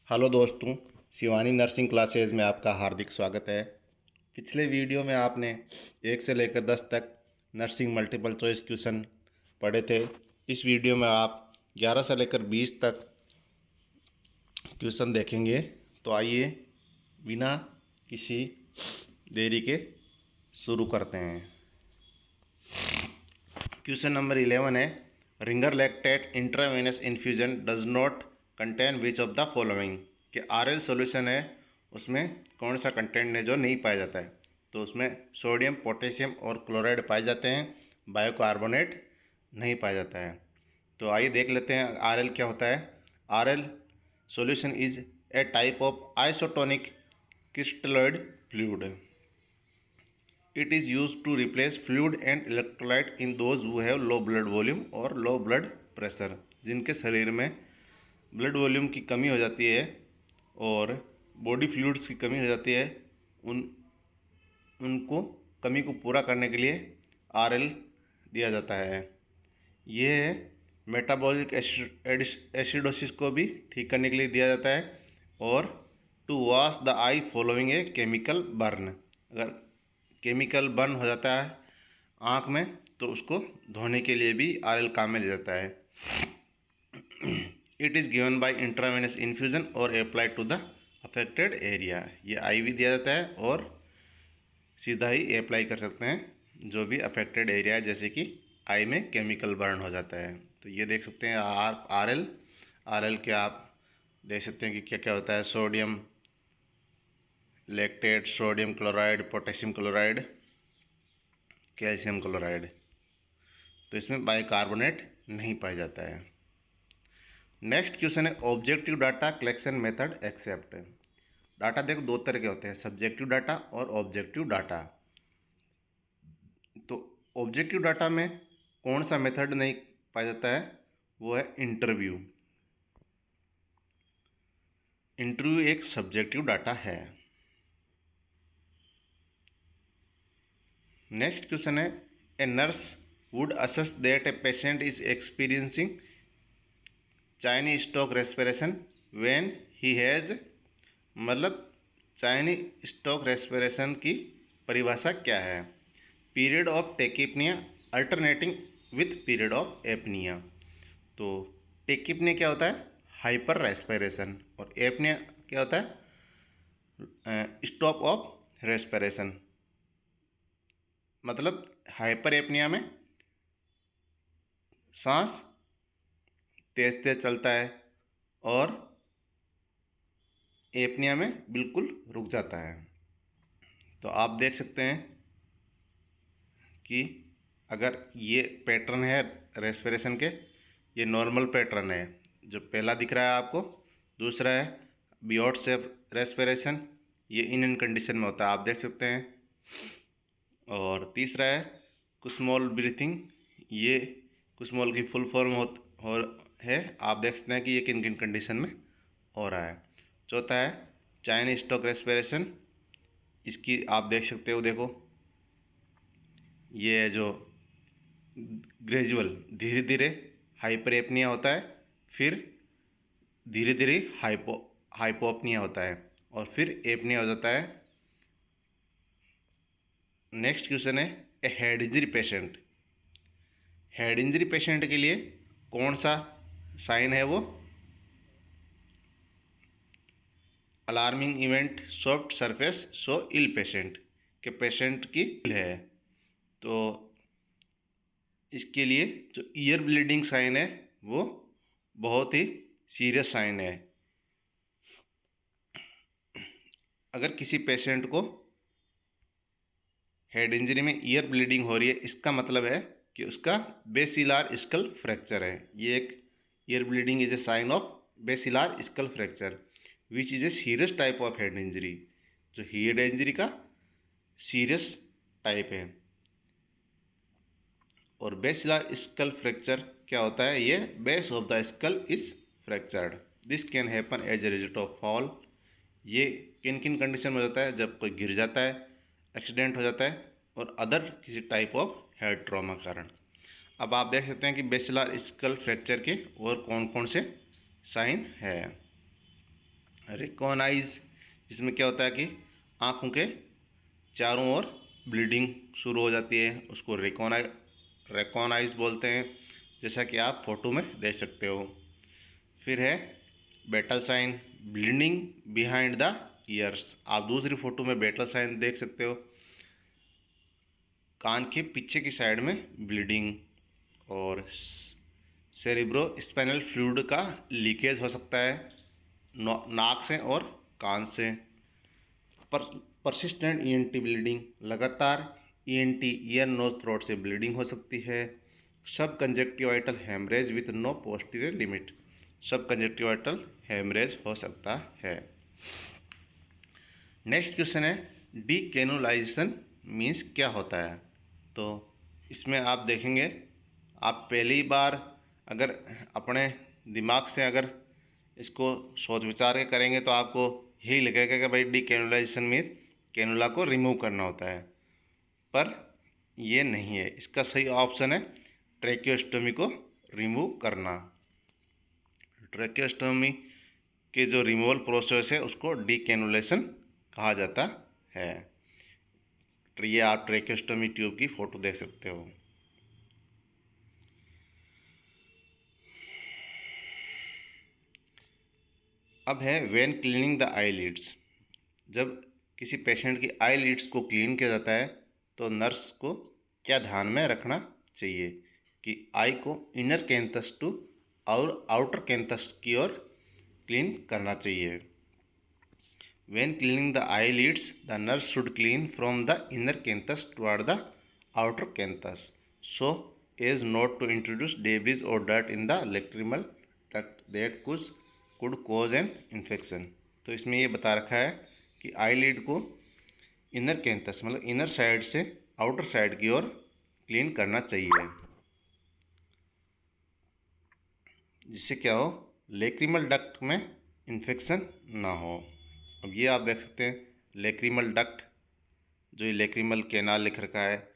Hello दोस्तों, Shivani nursing classes में आपका हार्दिक स्वागत है। पिछले वीडियो में आपने 1 से लेकर 10 तक नर्सिंग मल्टीपल चॉइस क्वेश्चन पढ़े थे। इस वीडियो में आप 11 से लेकर 20 तक क्वेश्चन देखेंगे। तो आइए बिना किसी देरी के शुरू करते हैं। क्वेश्चन नंबर 11 है, Ringer lactate intravenous infusion does not contain which of the following. कि आरएल सॉल्यूशन है, उसमें कौन सा कंटेंट है जो नहीं पाया जाता है। तो उसमें सोडियम, पोटेशियम और क्लोराइड पाए जाते हैं, बायोकार्बोनेट नहीं पाया जाता है। तो आइए देख लेते हैं आरएल क्या होता है। RL solution is a type of isotonic crystalloid fluid. It is used to replace fluid and electrolyte in those who have low blood volume और low blood pressure, जिनके शरीर में ब्लड वॉल्यूम की कमी हो जाती है और बॉडी फ्लूइड्स की कमी हो जाती है। उनको कमी को पूरा करने के लिए आरएल दिया जाता है। यह मेटाबॉलिक एसिडोसिस को भी ठीक करने के लिए दिया जाता है और to wash the eye following a chemical burn. अगर केमिकल बर्न हो जाता है आँख में तो उसको धोने के लिए भी आरएल काम में ले जाता है। It is given by intravenous infusion और applied to the affected area. ये आईवी दिया जाता है और सीधा ही अप्लाई कर सकते हैं जो भी अफेक्टेड एरिया है, जैसे कि आई में केमिकल बर्न हो जाता है। तो ये देख सकते हैं आरएल के आप देख सकते हैं कि क्या क्या होता है। Sodium lactate, sodium chloride, potassium chloride, calcium chloride. तो इसमें बाइकार्बोनेट नहीं पाया जाता है। नेक्स्ट क्वेश्चन है, objective data collection method except. Data देखो दो तरह के होते हैं, सब्जेक्टिव डाटा और ऑब्जेक्टिव डाटा। तो ऑब्जेक्टिव डाटा में कौन सा मेथड नहीं पाया जाता है, वो है इंटरव्यू। इंटरव्यू एक सब्जेक्टिव डाटा है। नेक्स्ट क्वेश्चन है, a nurse would assess that a patient is experiencing Cheyne Stokes respiration when he has. मतलब चाइनी स्टॉक रेस्पिरेशन की परिभाषा क्या है। Period of tachypnea alternating with period of apnea. तो tachypnea क्या होता है, हाइपर रेस्पिरेशन, और एपनिया क्या होता है, स्टॉप ऑफ रेस्पिरेशन। मतलब हाइपर एपनिया में सांस तेज तेज चलता है और एपनिया में बिल्कुल रुक जाता है। तो आप देख सकते हैं कि अगर ये पैटर्न है रेस्पिरेशन के, ये नॉर्मल पैटर्न है जो पहला दिख रहा है आपको। दूसरा है बियॉट सेप रेस्पिरेशन, ये इन कंडीशन में होता है, आप देख सकते हैं। और तीसरा है कुस्मोल ब्रीथिंग, ये कुस्मोल की फुल फॉर्म है, आप देख सकते हैं कि ये किन किन कंडीशन में हो रहा है। चौथा है चाइनीज स्टॉक रेस्पिरेशन, इसकी आप देख सकते हो, देखो ये जो ग्रेजुअल धीरे धीरे हाइपर एपनिया होता है, फिर धीरे धीरे हाइपोपनिया होता है और फिर एपनिया हो जाता है। नेक्स्ट क्वेश्चन है, a head injury patient. Head injury patient के लिए कौन सा साइन है, वो alarming event soft surface so ill patient, के पेशेंट की है। तो इसके लिए जो ईयर ब्लीडिंग साइन है वो बहुत ही सीरियस साइन है। अगर किसी पेशेंट को हेड इंजरी में ईयर ब्लीडिंग हो रही है, इसका मतलब है कि उसका बेसिलार स्कल फ्रैक्चर है। ये एक ear bleeding is a sign of basilar skull fracture which is a serious type of head injury, जो हेड इंजरी का सीरियस टाइप है। और बेसिलार स्कल फ्रैक्चर क्या होता है, ये base of the skull is fractured, this can happen as a result of fall. ये किन किन कंडीशन में हो जाता है, जब कोई गिर जाता है, एक्सीडेंट हो जाता है और अदर किसी टाइप ऑफ हेड ट्रॉमा कारण। अब आप देख सकते हैं कि बेसिलार स्कल फ्रैक्चर के और कौन कौन से साइन है। रिकॉनाइज, जिसमें क्या होता है कि आँखों के चारों ओर ब्लीडिंग शुरू हो जाती है, उसको रिकॉनाइज बोलते हैं, जैसा कि आप फोटो में देख सकते हो। फिर है Battle sign, bleeding behind the ears. आप दूसरी फोटो में बैटल साइन देख सकते हो, कान के पीछे की साइड में ब्लीडिंग। और सेरिब्रो स्पाइनल फ्लूइड का लीकेज हो सकता है नाक से और कान से। परसिस्टेंट ईएनटी ब्लीडिंग, लगातार ईएनटी ईयर नोज थ्रोट से ब्लीडिंग हो सकती है। Subconjunctival haemorrhage with no posterior limit, subconjunctival haemorrhage हो सकता है। नेक्स्ट क्वेश्चन है डीकेनुलाइजेशन मीन्स क्या होता है। तो इसमें आप देखेंगे, आप पहली बार अगर अपने दिमाग से अगर इसको सोच विचार के करेंगे तो आपको यही लगेगा कि भाई डीकेनुलाइजेशन मीन्स कैनुला को रिमूव करना होता है, पर ये नहीं है। इसका सही ऑप्शन है ट्रैकियोस्टोमी को रिमूव करना। ट्रैकियोस्टोमी के जो रिमूवल प्रोसेस है उसको डीकेनुलेशन कहा जाता है। तो ये आप ट्रैकियोस्टोमी ट्यूब की फ़ोटो देख सकते हो। अब है when cleaning the eye lids. जब किसी पेशेंट की आई लिड्स को क्लीन किया जाता है तो नर्स को क्या ध्यान में रखना चाहिए कि आई को इनर कैंथस टू और आउटर कैंथस की ओर क्लीन करना चाहिए। When cleaning the eyelids, the nurse should clean from the inner canthus toward the outer canthus, so as not to introduce debris or dirt in the lacrimal duct that could cause an infection। तो इसमें ये बता रखा है कि eyelid को inner canthus मतलब inner side से आउटर साइड की ओर क्लीन करना चाहिए, जिससे क्या हो, लेक्रिमल डक्ट में इन्फेक्शन ना हो। अब ये आप देख सकते हैं लेक्रिमल डक्ट, जो ये लेक्रिमल कैनाल लिख रखा है,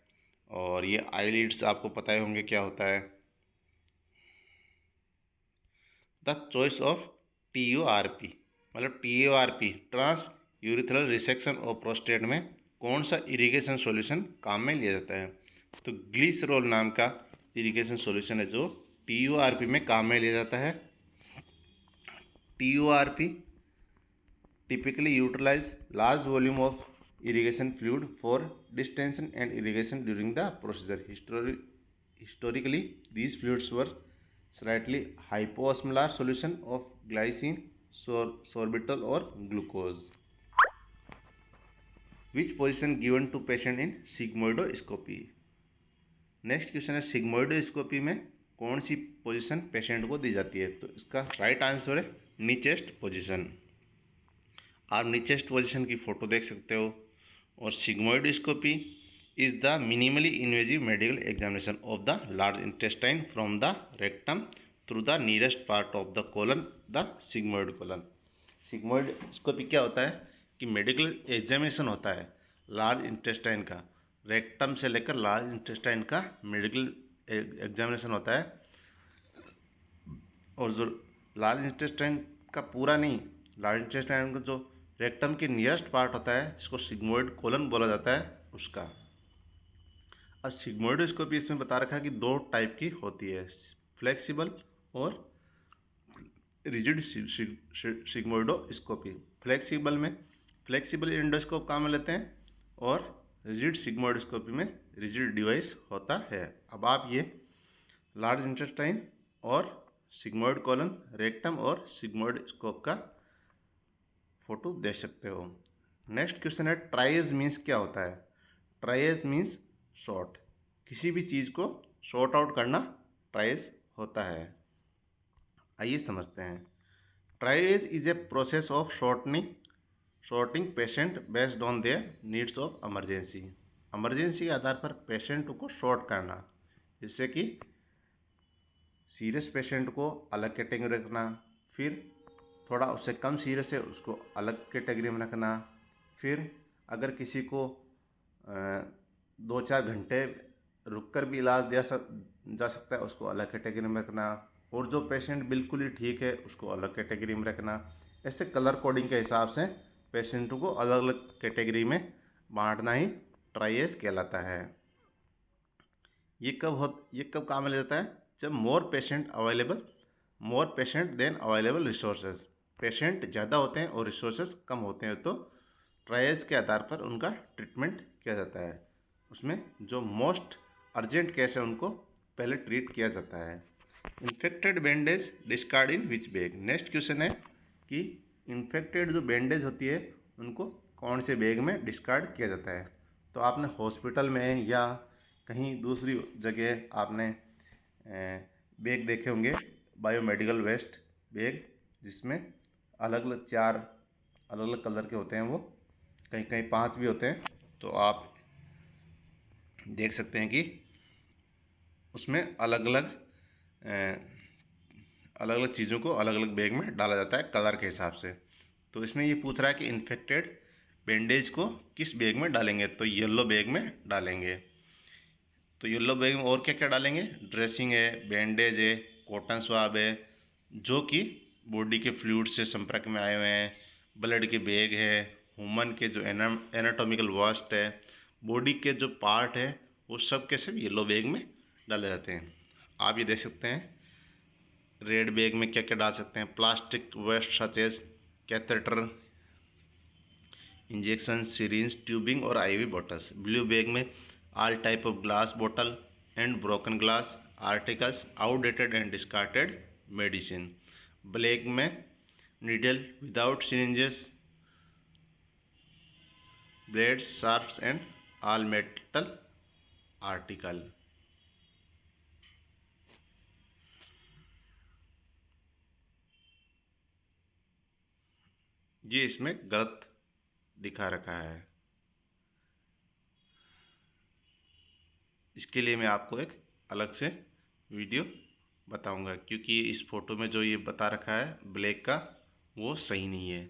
और ये आईलिड्स आपको पता ही होंगे क्या होता है। द चॉइस ऑफ TURP मतलब TURP trans urethral resection of prostate में कौन सा इरिगेशन सॉल्यूशन काम में लिया जाता है। तो ग्लिसरॉल नाम का इरिगेशन सॉल्यूशन है जो TURP में काम में लिया जाता है। TURP typically utilize large volume of irrigation fluid for distension and irrigation during the procedure. Historically, these fluids were slightly hyposmolar solution of glycine, sorbitol or glucose. Which position given to patient in sigmoidoscopy? Next question है sigmoidoscopy में कौन सी position patient को दी जाती है। तो इसका right answer है नी chest position. आप नी चेस्ट पोजीशन की फ़ोटो देख सकते हो। और sigmoidoscopy is the minimally invasive medical examination of the large intestine from the rectum through the nearest part of the colon, the sigmoid colon. Sigmoidoscopy क्या होता है कि मेडिकल एग्जामिनेशन होता है लार्ज इंटेस्टाइन का, रेक्टम से लेकर लार्ज इंटेस्टाइन का मेडिकल एग्जामिनेशन होता है। और जो लार्ज इंटेस्टाइन का पूरा नहीं, लार्ज इंटेस्टाइन का जो रेक्टम के नियरेस्ट पार्ट होता है जिसको सिग्मोइड कोलन बोला जाता है उसका। अब सिग्मोइडोस्कोपी इसमें बता रखा है कि दो टाइप की होती है, फ्लेक्सिबल और रिजिड सिग्मोइडोस्कोपी। फ्लेक्सिबल एंडोस्कोप काम में लेते हैं और रिजिड सिग्मोइडोस्कोपी में रिजिड डिवाइस होता है। अब आप ये लार्ज इंटेस्टाइन और सिग्मोइड कोलन, रेक्टम और सिग्मोइड स्कोप का फोटो देख सकते हो। नेक्स्ट क्वेश्चन है ट्राइएज मीन्स क्या होता है। ट्राइएज मीन्स शॉर्ट, किसी भी चीज़ को शॉर्ट आउट करना ट्राइएज होता है। आइए समझते हैं। Triage is a process of sorting patient based on their needs of emergency. Emergency के आधार पर पेशेंट को शॉर्ट करना, जिससे कि सीरियस पेशेंट को अलग कैटेगरी में रखना, फिर थोड़ा उससे कम सीरियस है उसको अलग कैटेगरी में रखना, फिर अगर किसी को 2-4 घंटे रुककर भी इलाज दिया जा सकता है उसको अलग कैटेगरी में रखना, और जो पेशेंट बिल्कुल ही ठीक है उसको अलग कैटेगरी में रखना। ऐसे कलर कोडिंग के हिसाब से पेशेंटों को अलग अलग कैटेगरी में बांटना ही ट्राइएज कहलाता है। ये कब काम में लिया जाता है? जब more patient than available resources, patient ज़्यादा होते हैं और रिसोर्सेज कम होते हैं तो ट्रायल्स के आधार पर उनका ट्रीटमेंट किया जाता है। उसमें जो मोस्ट अर्जेंट केस है उनको पहले ट्रीट किया जाता है। इन्फेक्टेड बैंडेज डिस्कार्ड इन विच बैग। नेक्स्ट क्वेश्चन है कि इन्फेक्टेड जो बैंडेज होती है उनको कौन से बैग में डिस्कार्ड किया जाता है। तो आपने हॉस्पिटल में या कहीं दूसरी जगह आपने बैग देखे होंगे, बायोमेडिकल वेस्ट बैग, जिसमें अलग अलग 4 अलग अलग कलर के होते हैं, वो कहीं कहीं 5 भी होते हैं। तो आप देख सकते हैं कि उसमें अलग अलग चीज़ों को अलग अलग बैग में डाला जाता है कलर के हिसाब से। तो इसमें ये पूछ रहा है कि इन्फेक्टेड बैंडेज को किस बैग में डालेंगे, तो येलो बैग में डालेंगे। तो येलो बैग में और क्या क्या डालेंगे? ड्रेसिंग है, बैंडेज है, कॉटन स्वाब है, जो कि बॉडी के फ्लूइड से संपर्क में आए हुए हैं, ब्लड के बैग है, ह्यूमन के जो एनाटॉमिकल वेस्ट है, बॉडी के जो पार्ट है, वो सब के सब येलो बैग में डाले जाते हैं। आप ये देख सकते हैं रेड बैग में क्या क्या डाल सकते हैं? Plastic waste such as catheter, injection, syringe, tubing और आईवी बॉटल्स। ब्लू बैग में all type of glass bottle and broken glass articles, outdated and discarded medicine. Black में needle without syringes, blades, sharps and all metal article. ये इसमें गलत दिखा रखा है। इसके लिए मैं आपको एक अलग से वीडियो बताऊंगा, क्योंकि इस फोटो में जो ये बता रखा है ब्लैक का, वो सही नहीं है।